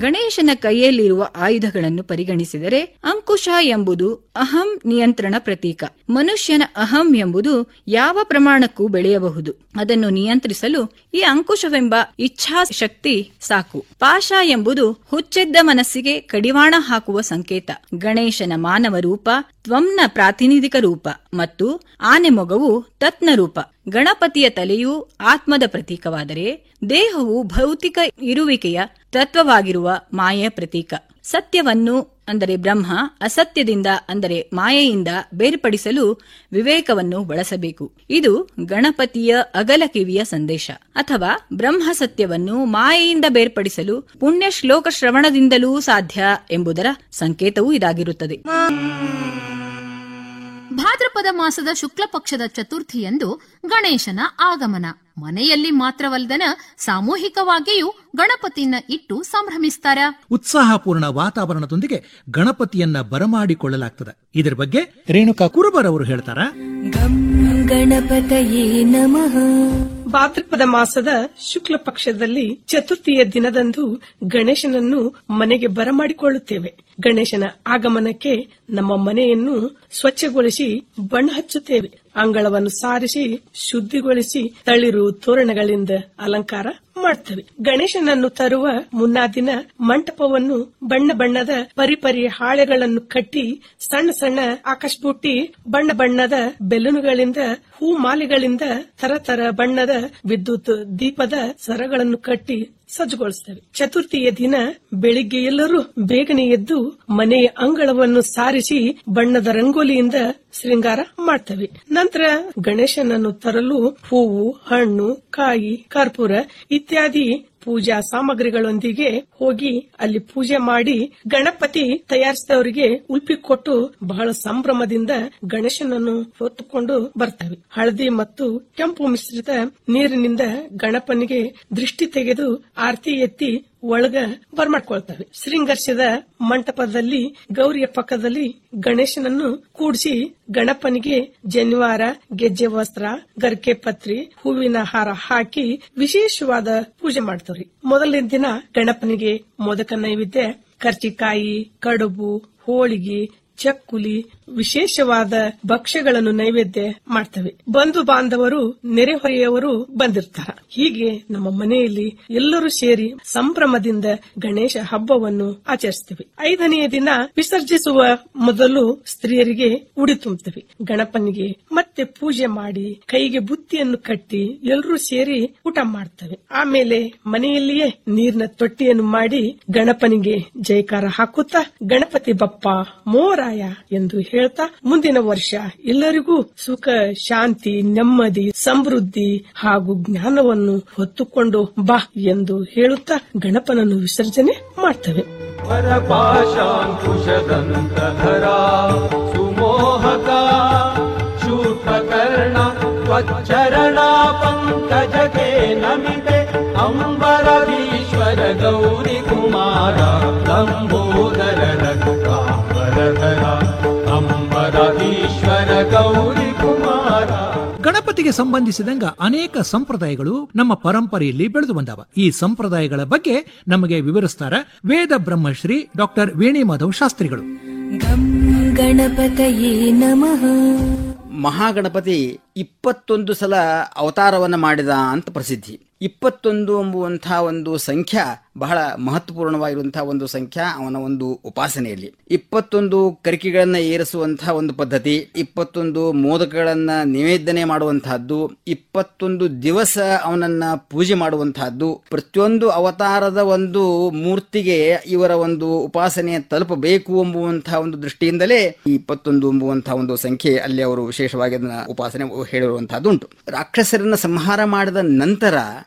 ಗಣೇಶನ ಕೈಯಲ್ಲಿರುವ ಆಯುಧಗಳನ್ನು ಪರಿಗಣಿಸಿದರೆ ಅಂಕುಶ ಎಂಬುದು ಅಹಂ ನಿಯಂತ್ರಣ ಪ್ರತೀಕ. ಮನುಷ್ಯನ ಅಹಂ ಎಂಬುದು ಯಾವ ಪ್ರಮಾಣಕ್ಕೂ ಬೆಳೆಯಬಹುದು. ಅದನ್ನು ನಿಯಂತ್ರಿಸಲು ಈ ಅಂಕುಶವೆಂಬ ಇಚ್ಛಾಶಕ್ತಿ ಸಾಕು. ಪಾಶ ಎಂಬುದು ಹುಚ್ಚೆದ್ದ ಮನಸ್ಸಿಗೆ ಕಡಿವಾಣ ಹಾಕುವ ಸಂಕೇತ. ಗಣೇಶನ ಮಾನವ ರೂಪ ತ್ವಂನ ಪ್ರಾತಿನಿಧಿಕ ರೂಪ ಮತ್ತು ಆನೆ ಮೊಗವು ತತ್ನ ರೂಪ. ಗಣಪತಿಯ ತಲೆಯು ಆತ್ಮದ ಪ್ರತೀಕವಾದರೆ ದೇಹವು ಭೌತಿಕ ಇರುವಿಕೆಯ ತತ್ವವಾಗಿರುವ ಮಾಯೆಯ ಪ್ರತೀಕ. ಸತ್ಯವನ್ನು ಅಂದರೆ ಬ್ರಹ್ಮ ಅಸತ್ಯದಿಂದ ಅಂದರೆ ಮಾಯೆಯಿಂದ ಬೇರ್ಪಡಿಸಲು ವಿವೇಕವನ್ನು ಬಳಸಬೇಕು. ಇದು ಗಣಪತಿಯ ಅಗಲ ಕಿವಿಯ ಸಂದೇಶ. ಅಥವಾ ಬ್ರಹ್ಮ ಸತ್ಯವನ್ನು ಮಾಯೆಯಿಂದ ಬೇರ್ಪಡಿಸಲು ಪುಣ್ಯ ಶ್ಲೋಕ ಶ್ರವಣದಿಂದಲೂ ಸಾಧ್ಯ ಎಂಬುದರ ಸಂಕೇತವೂ ಇದಾಗಿರುತ್ತದೆ. ಭಾದ್ರಪದ ಮಾಸದ ಶುಕ್ಲ ಪಕ್ಷದ ಚತುರ್ಥಿಯಂದು ಗಣೇಶನ ಆಗಮನ. ಮನೆಯಲ್ಲಿ ಮಾತ್ರವಲ್ಲದನ ಸಾಮೂಹಿಕವಾಗಿಯೂ ಗಣಪತಿಯನ್ನ ಇಟ್ಟು ಸಂಭ್ರಮಿಸ್ತಾರ. ಉತ್ಸಾಹಪೂರ್ಣ ವಾತಾವರಣದೊಂದಿಗೆ ಗಣಪತಿಯನ್ನ ಬರಮಾಡಿಕೊಳ್ಳಲಾಗ್ತದೆ. ಇದರ ಬಗ್ಗೆ ರೇಣುಕಾ ಕುರುಬರ್ ಅವರು ಹೇಳ್ತಾರ. ಗಂ ಗಣಪತಯೇ ನಮಃ. ಭಾದ್ರಪದ ಮಾಸದ ಶುಕ್ಲ ಪಕ್ಷದಲ್ಲಿ ಚತುರ್ಥಿಯ ದಿನದಂದು ಗಣೇಶನನ್ನು ಮನೆಗೆ ಬರಮಾಡಿಕೊಳ್ಳುತ್ತೇವೆ. ಗಣೇಶನ ಆಗಮನಕ್ಕೆ ನಮ್ಮ ಮನೆಯನ್ನು ಸ್ವಚ್ಛಗೊಳಿಸಿ ಬಣ್ಣ ಹಚ್ಚುತ್ತೇವೆ. ಅಂಗಳವನ್ನು ಸಾರಿಸಿ ಶುದ್ಧಿಗೊಳಿಸಿ ತಳಿರು ತೋರಣಗಳಿಂದ ಅಲಂಕಾರ ಮಾಡ್ತೇವೆ. ಗಣೇಶನನ್ನು ತರುವ ಮುನ್ನಾ ದಿನ ಮಂಟಪವನ್ನು ಬಣ್ಣ ಬಣ್ಣದ ಪರಿಪರಿ ಹಾಳೆಗಳನ್ನು ಕಟ್ಟಿ ಸಣ್ಣ ಸಣ್ಣ ಆಕಾಶಬುಟ್ಟಿ ಬಣ್ಣ ಬಣ್ಣದ ಬೆಲೂನುಗಳಿಂದ ಹೂ ಮಾಲೆಗಳಿಂದ ತರತರ ಬಣ್ಣದ ವಿದ್ಯುತ್ ದೀಪದ ಸರಗಳನ್ನು ಕಟ್ಟಿ ಸಜ್ಜುಗೊಳಿಸ್ತೇವೆ. ಚತುರ್ಥಿಯ ದಿನ ಬೆಳಿಗ್ಗೆ ಎಲ್ಲರೂ ಬೇಗನೆ ಎದ್ದು ಮನೆಯ ಅಂಗಳವನ್ನು ಸಾರಿಸಿ ಬಣ್ಣದ ರಂಗೋಲಿಯಿಂದ ಶೃಂಗಾರ ಮಾಡ್ತೇವೆ. ನಂತರ ಗಣೇಶನನ್ನು ತರಲು ಹೂವು, ಹಣ್ಣು, ಕಾಯಿ, ಕರ್ಪೂರ ಇತ್ಯಾದಿ ಪೂಜಾ ಸಾಮಗ್ರಿಗಳೊಂದಿಗೆ ಹೋಗಿ ಅಲ್ಲಿ ಪೂಜೆ ಮಾಡಿ ಗಣಪತಿ ತಯಾರಿಸಿದವರಿಗೆ ಉಲ್ಪಿ ಕೊಟ್ಟು ಬಹಳ ಸಂಭ್ರಮದಿಂದ ಗಣೇಶನನ್ನು ಹೊತ್ತುಕೊಂಡು ಬರ್ತೇವೆ. ಹಳದಿ ಮತ್ತು ಕೆಂಪು ಮಿಶ್ರಿತ ನೀರಿನಿಂದ ಗಣಪನಿಗೆ ದೃಷ್ಟಿ ತೆಗೆದು ಆರತಿ ಎತ್ತಿ ಒಳಗ ಬರ್ಮಾಡ್ಕೊಳ್ತೇವೆ. ಶೃಂಗರಿಸಿದ ಮಂಟಪದಲ್ಲಿ ಗೌರಿಯ ಪಕ್ಕದಲ್ಲಿ ಗಣೇಶನನ್ನು ಕೂಡಿಸಿ ಗಣಪನಿಗೆ ಜನಿವಾರ, ಗೆಜ್ಜೆ ವಸ್ತ್ರ, ಗರ್ಕೆ ಪತ್ರಿ, ಹೂವಿನ ಹಾರ ಹಾಕಿ ವಿಶೇಷವಾದ ಪೂಜೆ ಮಾಡ್ತೇವ್ರಿ. ಮೊದಲನೇ ದಿನ ಗಣಪನಿಗೆ ಮೋದಕ ನೈವೇದ್ಯ, ಕರ್ಚಿಕಾಯಿ, ಕಡುಬು, ಹೋಳಿಗೆ, ಚಕ್ಕುಲಿ ವಿಶೇಷವಾದ ಭಕ್ಷ್ಯಗಳನ್ನು ನೈವೇದ್ಯ ಮಾಡ್ತೇವೆ. ಬಂಧು ಬಾಂಧವರು, ನೆರೆಹೊರೆಯವರು ಬಂದಿರ್ತಾರೆ. ಹೀಗೆ ನಮ್ಮ ಮನೆಯಲ್ಲಿ ಎಲ್ಲರೂ ಸೇರಿ ಸಂಭ್ರಮದಿಂದ ಗಣೇಶ ಹಬ್ಬವನ್ನು ಆಚರಿಸ್ತೇವೆ. 5ನೆಯ ದಿನ ವಿಸರ್ಜಿಸುವ ಮೊದಲು ಸ್ತ್ರೀಯರಿಗೆ ಉಡಿ ತುಂಬುತ್ತೇವೆ. ಗಣಪನಿಗೆ ಮತ್ತೆ ಪೂಜೆ ಮಾಡಿ ಕೈಗೆ ಬುತ್ತಿಯನ್ನು ಕಟ್ಟಿ ಎಲ್ಲರೂ ಸೇರಿ ಊಟ ಮಾಡ್ತೇವೆ. ಆಮೇಲೆ ಮನೆಯಲ್ಲಿಯೇ ನೀರಿನ ತೊಟ್ಟಿಯನ್ನು ಮಾಡಿ ಗಣಪನಿಗೆ ಜಯಕಾರ ಹಾಕುತ್ತಾ ಗಣಪತಿ ಬಪ್ಪ ಮೋರಾಯ ಎಂದು ಹೇಳ್ತಾ ಮುಂದಿನ ವರ್ಷ ಎಲ್ಲರಿಗೂ ಸುಖ, ಶಾಂತಿ, ನೆಮ್ಮದಿ, ಸಮೃದ್ಧಿ ಹಾಗೂ ಜ್ಞಾನವನ್ನು ಹೊತ್ತುಕೊಂಡು ಬಾ ಎಂದು ಹೇಳುತ್ತಾ ಗಣಪನನ್ನು ವಿಸರ್ಜನೆ ಮಾಡ್ತೇವೆ. ವರಪಾಶಾಂಕುಶದಂತಧರಾ ಸುಮೋಹಕ ಶೂರ್ಪಕರ್ಣ ತ್ವಚ್ಚರಣ ಪಂಕಜಕ್ಕೆ ನಮಿತೆ ಅಮ ಗೌರಿ ಕುಮಾರ ಲಂಬೋದರ ರಘುಕಾಂಬರಧರ ಅಂಬರಾಧೀಶ್ವರ ಗೌರಿ ಕುಮಾರ. ಗಣಪತಿಗೆ ಸಂಬಂಧಿಸಿದಂಗ ಅನೇಕ ಸಂಪ್ರದಾಯಗಳು ನಮ್ಮ ಪರಂಪರೆಯಲ್ಲಿ ಬೆಳೆದು ಬಂದವ. ಈ ಸಂಪ್ರದಾಯಗಳ ಬಗ್ಗೆ ನಮಗೆ ವಿವರಿಸ್ತಾರ ವೇದ ಬ್ರಹ್ಮಶ್ರೀ ಡಾಕ್ಟರ್ ವೇಣಿ ಮಾಧವ್ ಶಾಸ್ತ್ರಿಗಳು. ಗಂ ಗಣಪತಯೇ ನಮಃ. ಮಹಾಗಣಪತಿ 21 ಸಲ ಅವತಾರವನ್ನು ಮಾಡಿದ ಅಂತ ಪ್ರಸಿದ್ಧಿ. 21 ಎಂಬುವಂತಹ ಒಂದು ಸಂಖ್ಯಾ ಬಹಳ ಮಹತ್ವಪೂರ್ಣವಾಗಿರುವಂತಹ ಒಂದು ಸಂಖ್ಯಾ ಅವನ ಒಂದು ಉಪಾಸನೆಯಲ್ಲಿ. 21 ಕರಿಕೆಗಳನ್ನ ಏರಿಸುವಂತಹ ಒಂದು ಪದ್ಧತಿ, 21 ಮೋದಕಗಳನ್ನ ನಿವೇದನೆ ಮಾಡುವಂತಹದ್ದು, 21 ದಿವಸ ಅವನನ್ನ ಪೂಜೆ ಮಾಡುವಂತಹದ್ದು, ಪ್ರತಿಯೊಂದು ಅವತಾರದ ಒಂದು ಮೂರ್ತಿಗೆ ಇವರ ಒಂದು ಉಪಾಸನೆ ತಲುಪಬೇಕು ಎಂಬುವಂತಹ ಒಂದು ದೃಷ್ಟಿಯಿಂದಲೇ 21 ಎಂಬುವಂತಹ ಒಂದು ಸಂಖ್ಯೆ ಅಲ್ಲಿ ಅವರು ವಿಶೇಷವಾಗಿ ಅದನ್ನ ಉಪಾಸನೆ ಹೇಳಿರುವಂತಹದ್ದು ಉಂಟು. ರಾಕ್ಷಸರನ್ನ ಸಂಹಾರ ಮಾಡಿದ ನಂತರ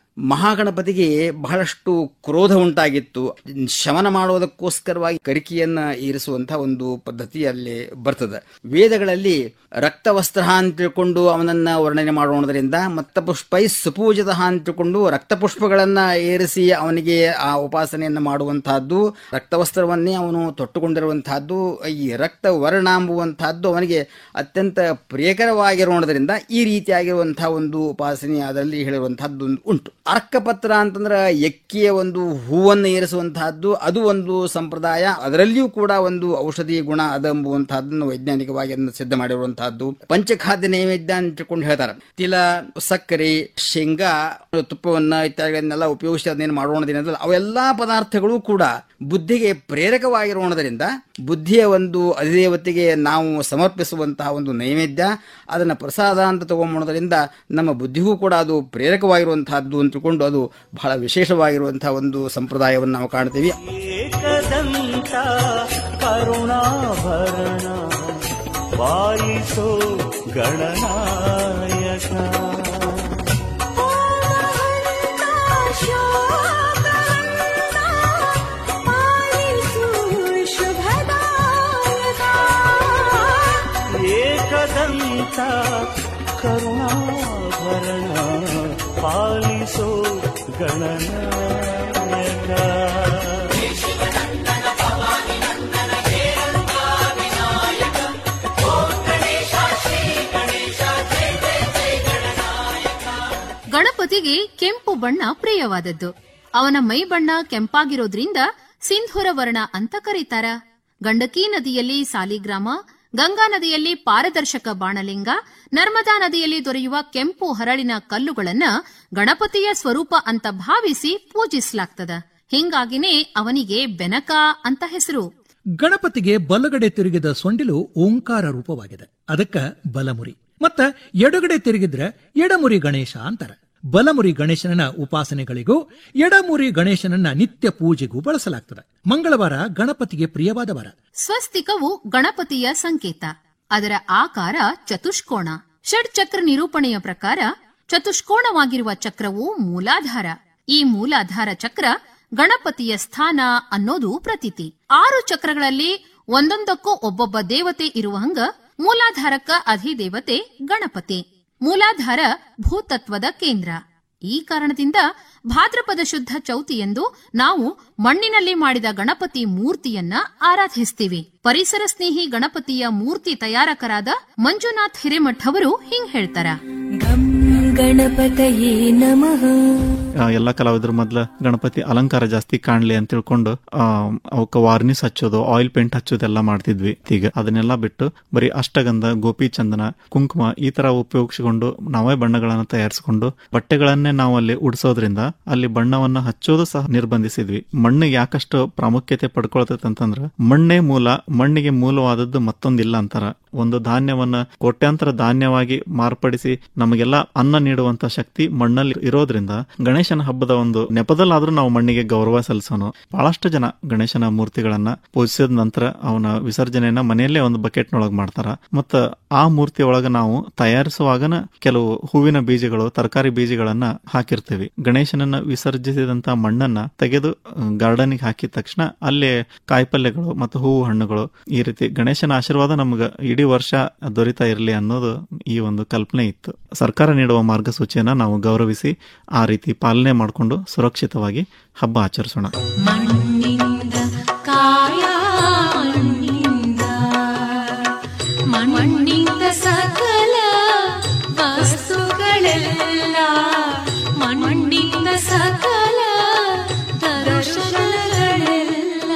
ಮಹಾಗಣಪತಿಗೆ ಬಹಳಷ್ಟು ಕ್ರೋಧ ಉಂಟಾಗಿತ್ತು. ಶಮನ ಮಾಡುವುದಕ್ಕೋಸ್ಕರವಾಗಿ ಕರಿಕೆಯನ್ನ ಏರಿಸುವಂತಹ ಒಂದು ಪದ್ಧತಿ ಅಲ್ಲಿ ಬರ್ತದೆ. ವೇದಗಳಲ್ಲಿ ರಕ್ತವಸ್ತ್ರ ಅಂತ ತಿಳ್ಕೊಂಡು ಅವನನ್ನ ವರ್ಣನೆ ಮಾಡೋದ್ರಿಂದ ಮತ್ತ ಪುಷ್ಪೈ ಸುಪೂಜಿತ ಅಂತ ತಿಳ್ಕೊಂಡು ರಕ್ತ ಪುಷ್ಪಗಳನ್ನ ಏರಿಸಿ ಅವನಿಗೆ ಆ ಉಪಾಸನೆಯನ್ನ ಮಾಡುವಂತಹದ್ದು, ರಕ್ತವಸ್ತ್ರವನ್ನೇ ಅವನು ತೊಟ್ಟುಕೊಂಡಿರುವಂತಹದ್ದು, ಈ ರಕ್ತ ವರ್ಣ ಎಂಬುವಂತಹದ್ದು ಅವನಿಗೆ ಅತ್ಯಂತ ಪ್ರಿಯಕರವಾಗಿರೋದ್ರಿಂದ ಈ ರೀತಿಯಾಗಿರುವಂತಹ ಒಂದು ಉಪಾಸನೆ ಅದರಲ್ಲಿ ಹೇಳಿರುವಂತಹದ್ದು ಉಂಟು. ಅರ್ಕಪತ್ರ ಅಂತಂದ್ರೆ ಎಕ್ಕಿಯ ಒಂದು ಹೂವನ್ನು ಏರಿಸುವಂತಹದ್ದು, ಅದು ಒಂದು ಸಂಪ್ರದಾಯ. ಅದರಲ್ಲಿಯೂ ಕೂಡ ಒಂದು ಔಷಧಿ ಗುಣ ಅದೆಂಬುವಂತಹದ್ದನ್ನು ವೈಜ್ಞಾನಿಕವಾಗಿ ಅದನ್ನು ಸಿದ್ಧ ಮಾಡಿರುವಂತಹದ್ದು. ಪಂಚಖಾದ್ಯ ನೈವೇದ್ಯ ಅಂತಕೊಂಡು ಹೇಳ್ತಾರೆ. ತಿಲ, ಸಕ್ಕರೆ, ಶೇಂಗಾ, ತುಪ್ಪವನ್ನ ಇತ್ಯಾದಿಗಳನ್ನೆಲ್ಲ ಉಪಯೋಗಿಸಿ ಅದನ್ನೇನು ಮಾಡೋಣದಿನ ಅವೆಲ್ಲಾ ಪದಾರ್ಥಗಳು ಕೂಡ ಬುದ್ಧಿಗೆ ಪ್ರೇರಕವಾಗಿರೋದ್ರಿಂದ ಬುದ್ಧಿಯ ಒಂದು ಅಧಿದೇವತೆಗೆ ನಾವು ಸಮರ್ಪಿಸುವಂತಹ ಒಂದು ನೈವೇದ್ಯ, ಅದನ್ನ ಪ್ರಸಾದ ಅಂತ ತಗೊಂಬೋದ್ರಿಂದ ನಮ್ಮ ಬುದ್ಧಿಗೂ ಕೂಡ ಅದು ಪ್ರೇರಕವಾಗಿರುವಂತಹದ್ದು ಅಂತ ತಿಳ್ಕೊಂಡು ಅದು ಬಹಳ ವಿಶೇಷವಾಗಿರುವಂತಹ ಒಂದು ಸಂಪ್ರದಾಯವನ್ನು ನಾವು ಕಾಣ್ತೀವಿ. ಏಕದಂತ ಕರುಣಾಭರಣ ಪಾಲಿಸೋ ಗಣನಾಯಕ. ಏಕದಂತ ಕರುಣಾಭರಣ ಪಾಲಿಸೋ ಗಣನಾಯಕ. ಗಣಪತಿಗೆ ಕೆಂಪು ಬಣ್ಣ ಪ್ರಿಯವಾದದ್ದು. ಅವನ ಮೈ ಬಣ್ಣ ಕೆಂಪಾಗಿರೋದ್ರಿಂದ ಸಿಂಧೂರ ವರ್ಣ ಅಂತ ಕರೀತಾರ. ಗಂಡಕಿ ನದಿಯಲ್ಲಿ ಸಾಲಿಗ್ರಾಮ, ಗಂಗಾ ನದಿಯಲ್ಲಿ ಪಾರದರ್ಶಕ ಬಾಣಲಿಂಗ, ನರ್ಮದಾ ನದಿಯಲ್ಲಿ ದೊರೆಯುವ ಕೆಂಪು ಹರಳಿನ ಕಲ್ಲುಗಳನ್ನ ಗಣಪತಿಯ ಸ್ವರೂಪ ಅಂತ ಭಾವಿಸಿ ಪೂಜಿಸಲಾಗ್ತದ. ಹಿಂಗಾಗಿನೇ ಅವನಿಗೆ ಬೆನಕ ಅಂತ ಹೆಸರು. ಗಣಪತಿಗೆ ಬಲಗಡೆ ತಿರುಗಿದ ಸೊಂಡಿಲು ಓಂಕಾರ ರೂಪವಾಗಿದೆ, ಅದಕ್ಕ ಬಲಮುರಿ. ಮತ್ತ ಎಡಗಡೆ ತಿರುಗಿದ್ರೆ ಎಡಮುರಿ ಗಣೇಶ ಅಂತಾರ. ಬಲಮುರಿ ಗಣೇಶನ ಉಪಾಸನೆಗಳಿಗೂ ಎಡಮುರಿ ಗಣೇಶನನ್ನ ನಿತ್ಯ ಪೂಜೆಗೂ ಬಳಸಲಾಗ್ತದೆ. ಮಂಗಳವಾರ ಗಣಪತಿಗೆ ಪ್ರಿಯವಾದ ವಾರ. ಸ್ವಸ್ತಿಕವು ಗಣಪತಿಯ ಸಂಕೇತ. ಅದರ ಆಕಾರ ಚತುಷ್ಕೋಣ. ಷಡ್ಚಕ್ರ ನಿರೂಪಣೆಯ ಪ್ರಕಾರ ಚತುಷ್ಕೋಣವಾಗಿರುವ ಚಕ್ರವು ಮೂಲಾಧಾರ. ಈ ಮೂಲಾಧಾರ ಚಕ್ರ ಗಣಪತಿಯ ಸ್ಥಾನ ಅನ್ನೋದು ಪ್ರತೀತಿ. 6 ಚಕ್ರಗಳಲ್ಲಿ ಒಂದೊಂದಕ್ಕೂ ಒಬ್ಬೊಬ್ಬ ದೇವತೆ ಇರುವಂಗ ಮೂಲಾಧಾರಕ್ಕ ಅಧಿದೇವತೆ ಗಣಪತಿ. ಮೂಲಾಧಾರ ಭೂತತ್ವದ ಕೇಂದ್ರ. ಈ ಕಾರಣದಿಂದ ಭಾದ್ರಪದ ಶುದ್ಧ ಚೌತಿಯಂದು ನಾವು ಮಣ್ಣಿನಲ್ಲಿ ಮಾಡಿದ ಗಣಪತಿ ಮೂರ್ತಿಯನ್ನ ಆರಾಧಿಸ್ತೀವಿ. ಪರಿಸರ ಸ್ನೇಹಿ ಗಣಪತಿಯ ಮೂರ್ತಿ ತಯಾರಕರಾದ ಮಂಜುನಾಥ್ ಹಿರೇಮಠ್ ಅವರು ಹಿಂಗ್ ಹೇಳ್ತಾರ. ಗಣಪತಯೇ ನಮಃ. ಎಲ್ಲ ಕಲಾವಿದರು ಮೊದ್ಲ ಗಣಪತಿ ಅಲಂಕಾರ ಜಾಸ್ತಿ ಕಾಣ್ಲಿ ಅಂತ ತಿಳ್ಕೊಂಡು ಅವಕ್ಕ ವಾರ್ನಿಸ್ ಹಚ್ಚೋದು, ಆಯಿಲ್ ಪೇಂಟ್ ಹಚ್ಚೋದೆಲ್ಲ ಮಾಡ್ತಿದ್ವಿ. ಈಗ ಅದನ್ನೆಲ್ಲ ಬಿಟ್ಟು ಬರೀ ಅಷ್ಟಗಂಧ, ಗೋಪಿ ಚಂದನ, ಕುಂಕುಮ ಈ ತರ ಉಪಯೋಗಿಸಿಕೊಂಡು ನಾವೇ ಬಣ್ಣಗಳನ್ನ ತಯಾರಿಸಿಕೊಂಡು ಬಟ್ಟೆಗಳನ್ನೇ ನಾವು ಅಲ್ಲಿ ಉಡಿಸೋದ್ರಿಂದ ಅಲ್ಲಿ ಬಣ್ಣವನ್ನ ಹಚ್ಚೋದು ಸಹ ನಿರ್ಬಂಧಿಸಿದ್ವಿ. ಮಣ್ಣಿಗೆ ಯಾಕಷ್ಟು ಪ್ರಾಮುಖ್ಯತೆ ಪಡ್ಕೊಳ್ತೈತೆ ಅಂತಂದ್ರ ಮಣ್ಣೇ ಮೂಲ, ಮಣ್ಣಿಗೆ ಮೂಲವಾದದ್ದು ಮತ್ತೊಂದಿಲ್ಲ ಅಂತಾರ. ಒಂದು ಧಾನ್ಯವನ್ನ ಕೋಟ್ಯಾಂತರ ಧಾನ್ಯವಾಗಿ ಮಾರ್ಪಡಿಸಿ ನಮಗೆಲ್ಲ ಅನ್ನ ನೀಡುವಂತ ಶಕ್ತಿ ಮಣ್ಣಲ್ಲಿ ಇರೋದ್ರಿಂದ ಗಣೇಶನ ಹಬ್ಬದ ಒಂದು ನೆಪದಲ್ಲಾದ್ರೂ ನಾವು ಮಣ್ಣಿಗೆ ಗೌರವ ಸಲ್ಲಿಸೋಣ. ಬಹಳಷ್ಟು ಜನ ಗಣೇಶನ ಮೂರ್ತಿಗಳನ್ನ ಪೂಜಿಸಿದ ನಂತರ ಅವನ ವಿಸರ್ಜನೆಯನ್ನ ಮನೆಯಲ್ಲೇ ಒಂದು ಬಕೆಟ್ನೊಳಗೆ ಮಾಡ್ತಾರ. ಮತ್ತ ಆ ಮೂರ್ತಿ ಒಳಗ ನಾವು ತಯಾರಿಸುವಾಗನ ಕೆಲವು ಹೂವಿನ ಬೀಜಗಳು, ತರಕಾರಿ ಬೀಜಗಳನ್ನ ಹಾಕಿರ್ತೀವಿ. ಗಣೇಶನನ್ನ ವಿಸರ್ಜಿಸಿದಂತ ಮಣ್ಣನ್ನ ತೆಗೆದು ಗಾರ್ಡನ್ಗೆ ಹಾಕಿದ ತಕ್ಷಣ ಅಲ್ಲೇ ಕಾಯಿಪಲ್ಯಗಳು ಮತ್ತು ಹೂವು ಹಣ್ಣುಗಳು ಈ ರೀತಿ ಗಣೇಶನ ಆಶೀರ್ವಾದ ನಮ್ಗ ಇಡೀ ವರ್ಷ ದೊರೀತಾ ಇರಲಿ ಅನ್ನೋದು ಈ ಒಂದು ಕಲ್ಪನೆ ಇತ್ತು. ಸರ್ಕಾರ ನೀಡುವ ಮಾರ್ಗಸೂಚಿಯನ್ನ ನಾವು ಗೌರವಿಸಿ ಆ ರೀತಿ ಪಾಲನೆ ಮಾಡಿಕೊಂಡು ಸುರಕ್ಷಿತವಾಗಿ ಹಬ್ಬ ಆಚರಿಸೋಣ. ಮಣ್ಣಿಂದ ಕಾಯ ಮಣ್ಣಿಂದ ಸಕಲ ವಸ್ತುಗಳೆಲ್ಲ ಮಣ್ಣಿಂದ ಸಕಲ ದರ್ಶನಗಳೆಲ್ಲ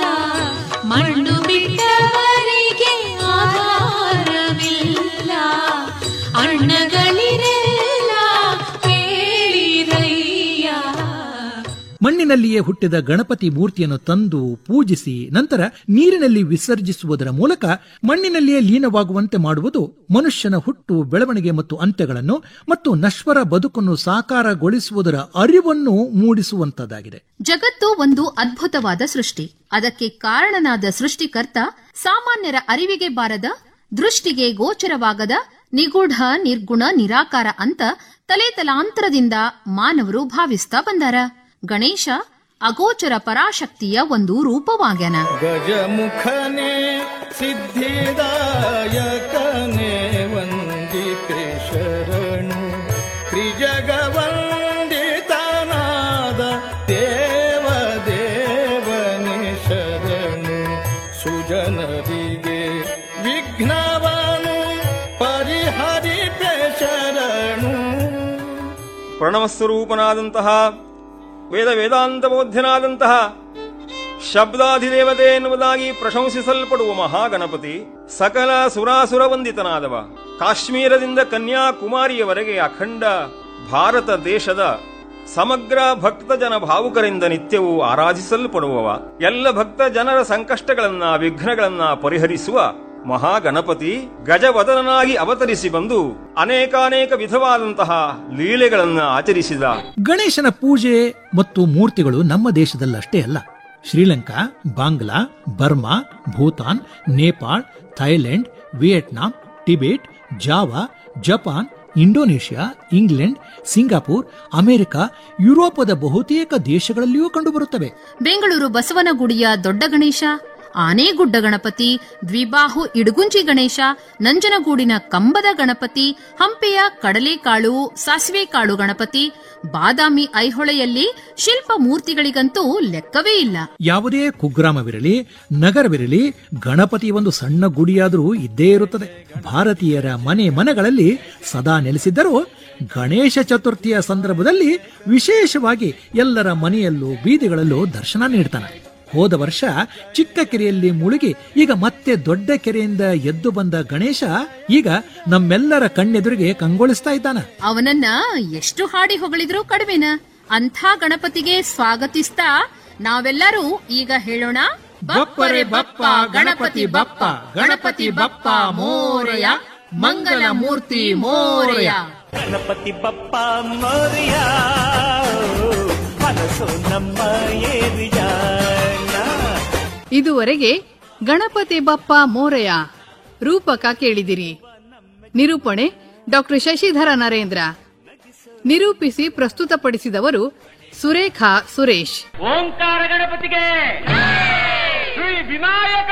ಮಣ್ಣು ಬಿಟ್ಟವರಿಗೆ ಆಹಾರವಿಲ್ಲ ಅಣ್ಣಗಳಿರೆಲ್ಲ ಕೇಳಿರಯ್ಯ. ಮಣ್ಣಿನಲ್ಲಿಯೇ ಹುಟ್ಟಿದ ಗಣಪತಿ ಮೂರ್ತಿಯನ್ನು ತಂದು ಪೂಜಿಸಿ ನಂತರ ನೀರಿನಲ್ಲಿ ವಿಸರ್ಜಿಸುವುದರ ಮೂಲಕ ಮಣ್ಣಿನಲ್ಲಿಯೇ ಲೀನವಾಗುವಂತೆ ಮಾಡುವುದು ಮನುಷ್ಯನ ಹುಟ್ಟು, ಬೆಳವಣಿಗೆ ಮತ್ತು ಅಂತ್ಯಗಳನ್ನು ಮತ್ತು ನಶ್ವರ ಬದುಕನ್ನು ಸಾಕಾರಗೊಳಿಸುವುದರ ಅರಿವನ್ನು ಮೂಡಿಸುವಂತದ್ದಾಗಿದೆ. ಜಗತ್ತು ಒಂದು ಅದ್ಭುತವಾದ ಸೃಷ್ಟಿ. ಅದಕ್ಕೆ ಕಾರಣನಾದ ಸೃಷ್ಟಿಕರ್ತ ಸಾಮಾನ್ಯರ ಅರಿವಿಗೆ ಬಾರದ, ದೃಷ್ಟಿಗೆ ಗೋಚರವಾಗದ, ನಿಗೂಢ, ನಿರ್ಗುಣ, ನಿರಾಕಾರ ಅಂತ ತಲೆತಲಾಂತರದಿಂದ ಮಾನವರು ಭಾವಿಸ್ತಾ ಬಂದಾರ. ಗಣೇಶ ಅಗೋಚರ ಪರಾಶಕ್ತಿಯ ಒಂದು ರೂಪವಾಗ್ಯಾನ. ಗಜಮುಖನೇ ಸಿದ್ಧಿದಾಯಕನೇ ವಂದಿತೆ ಶರಣು, ತ್ರಿಜಗವಂದಿತನಾದ ದೇವ ದೇವನೇ ಶರಣು, ಸುಜನರಿಗೆ ವಿಘ್ನವನು ಪರಿಹರಿಪೆ ಶರಣು. ಪ್ರಣವಸ್ವರೂಪನಾದಂತಹ ವೇದಾಂತ ಬೋಧ್ಯನಾದಂತಹ ಶಬ್ದಾಧಿದೇವತೆ ಎನ್ನುವುದಾಗಿ ಪ್ರಶಂಸಿಸಲ್ಪಡುವ ಮಹಾಗಣಪತಿ ಸಕಲ ಸುರಾಸುರ ವಂದಿತನಾದವ. ಕಾಶ್ಮೀರದಿಂದ ಕನ್ಯಾಕುಮಾರಿಯವರೆಗೆ ಅಖಂಡ ಭಾರತ ದೇಶದ ಸಮಗ್ರ ಭಕ್ತ ಜನ ಭಾವುಕರಿಂದ ನಿತ್ಯವೂ ಆರಾಧಿಸಲ್ಪಡುವವ. ಎಲ್ಲ ಭಕ್ತ ಜನರ ಸಂಕಷ್ಟಗಳನ್ನ, ವಿಘ್ನಗಳನ್ನ ಪರಿಹರಿಸುವ ಮಹಾಗಣಪತಿ ಗಜವದನನಾಗಿ ಅವತರಿಸಿ ಬಂದು ಅನೇಕಾನೇಕ ವಿಧವಾದಂತಹ ಲೀಲೆಗಳನ್ನು ಆಚರಿಸಿದ. ಗಣೇಶನ ಪೂಜೆ ಮತ್ತು ಮೂರ್ತಿಗಳು ನಮ್ಮ ದೇಶದಲ್ಲಷ್ಟೇ ಅಲ್ಲ, Sri Lanka, Bangla, Burma, Bhutan, Nepal, Thailand, Vietnam, Tibet, Java, Japan, Indonesia, England, Singapore, America, ಯುರೋಪದ ಬಹುತೇಕ ದೇಶಗಳಲ್ಲಿಯೂ ಕಂಡುಬರುತ್ತವೆ. ಬೆಂಗಳೂರು ಬಸವನಗುಡಿಯ ದೊಡ್ಡ ಗಣೇಶ, ಆನೆಗುಡ್ಡ ಗಣಪತಿ, ದ್ವಿಬಾಹು ಇಡಗುಂಜಿ ಗಣೇಶ, ನಂಜನಗೂಡಿನ ಕಂಬದ ಗಣಪತಿ, ಹಂಪೆಯ ಕಡಲೆಕಾಳು, ಸಾಸಿವೆ ಕಾಳು ಗಣಪತಿ, ಬಾದಾಮಿ ಐಹೊಳೆಯಲ್ಲಿ ಶಿಲ್ಪ ಮೂರ್ತಿಗಳಿಗಂತೂ ಲೆಕ್ಕವೇ ಇಲ್ಲ. ಯಾವುದೇ ಕುಗ್ರಾಮವಿರಲಿ, ನಗರವಿರಲಿ, ಗಣಪತಿ ಒಂದು ಸಣ್ಣ ಗುಡಿಯಾದರೂ ಇದ್ದೇ ಇರುತ್ತದೆ. ಭಾರತೀಯರ ಮನೆಗಳಲ್ಲಿ ಸದಾ ನೆಲೆಸಿದ್ದರೂ ಗಣೇಶ ಚತುರ್ಥಿಯ ಸಂದರ್ಭದಲ್ಲಿ ವಿಶೇಷವಾಗಿ ಎಲ್ಲರ ಮನೆಯಲ್ಲೂ ಬೀದಿಗಳಲ್ಲೂ ದರ್ಶನ ನೀಡ್ತಾನೆ. ಹೋದ ವರ್ಷ ಚಿಕ್ಕ ಕೆರೆಯಲ್ಲಿ ಮುಳುಗಿ ಈಗ ಮತ್ತೆ ದೊಡ್ಡ ಕೆರೆಯಿಂದ ಎದ್ದು ಬಂದ ಗಣೇಶ ಈಗ ನಮ್ಮೆಲ್ಲರ ಕಣ್ಣೆದುರಿಗೆ ಕಂಗೊಳಿಸ್ತಾ ಇದ್ದಾನ. ಅವನನ್ನ ಎಷ್ಟು ಹಾಡಿ ಹೊಗಳಿದ್ರೂ ಕಡಿಮೆನ. ಅಂಥ ಗಣಪತಿಗೆ ಸ್ವಾಗತಿಸ್ತಾ ನಾವೆಲ್ಲರೂ ಈಗ ಹೇಳೋಣ, ಬಪ್ಪರೆ ಬಪ್ಪ ಗಣಪತಿ ಬಪ್ಪ, ಗಣಪತಿ ಬಪ್ಪ ಮೋರೆಯ, ಮಂಗಲ ಮೂರ್ತಿ ಮೋರೆಯ. ಗಣಪತಿ ಬಪ್ಪ ಮೋರೆಯ, ಮನಸ್ಸು ನಮ್ಮ ಏರಿಯ. ಇದುವರೆಗೆ ಗಣಪತಿ ಬಪ್ಪ ಮೋರೆಯ ರೂಪಕ ಕೇಳಿದಿರಿ. ನಿರೂಪಣೆ ಡಾಕ್ಟರ್ ಶಶಿಧರ ನರೇಂದ್ರ. ನಿರೂಪಿಸಿ ಪ್ರಸ್ತುತಪಡಿಸಿದವರು ಸುರೇಖಾ ಸುರೇಶ್. ಓಂಕಾರ ಗಣಪತಿಗೆ ಶ್ರೀ ವಿನಾಯಕ